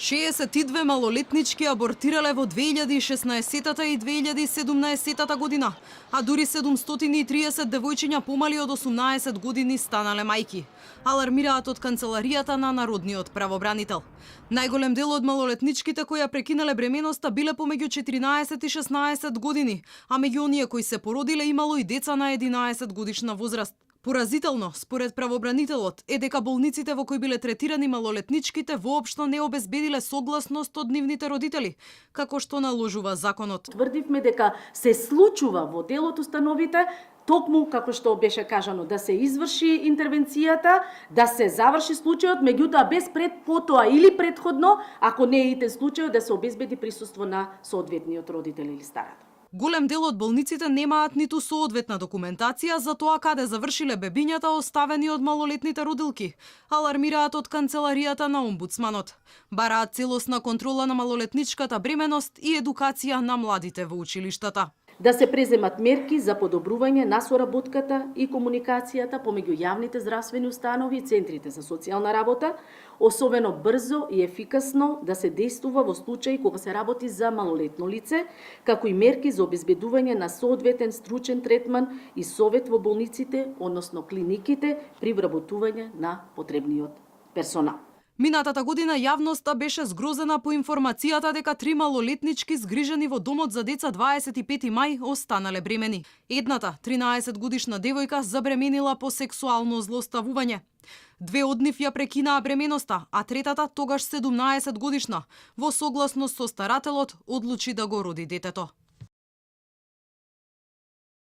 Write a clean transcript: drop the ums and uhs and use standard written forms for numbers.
62 малолетнички абортирале во 2016 и 2017 година, а дури 730 девојчиња помали од 18 години станале мајки, алармираат од канцеларијата на Народниот правобранител. Најголем дел од малолетничките кои ја прекинале бременоста биле помеѓу 14 и 16 години, а меѓу оние кои се породиле имало и деца на 11 годишна возраст. Поразително, според правобранителот, е дека болниците во кои биле третирани малолетничките воопшто не обезбедиле согласност од нивните родители, како што наложува законот. Тврдивме дека се случува во дел од установите, токму како што беше кажано, да се изврши интервенцијата, да се заврши случајот, меѓутоа без потоа или предходно, ако не е итен случај, да се обезбеди присуство на соодветниот родител или старател. Голем дел од болниците немаат ниту соодветна документација за тоа каде завршиле бебињата оставени од малолетните родилки, алармираат од канцеларијата на омбудсманот. Бараат целосна контрола на малолетничката бременост и едукација на младите во училиштата. Да се преземат мерки за подобрување на соработката и комуникацијата помеѓу јавните здравствени установи и центрите за социјална работа, особено брзо и ефикасно да се действува во случаи кога се работи за малолетно лице, како и мерки за обезбедување на соодветен стручен третман и совет во болниците, односно клиниките, при вработување на потребниот персонал. Минатата година јавноста беше згрозена по информацијата дека 3 малолетнички згрижени во домот за деца 25 мај останале бремени. Едната, 13 годишна девојка, забременила по сексуално злоставување. 2 од нив ја прекинаа бременоста, а третата, тогаш 17 годишна, во согласност со старателот, одлучи да го роди детето.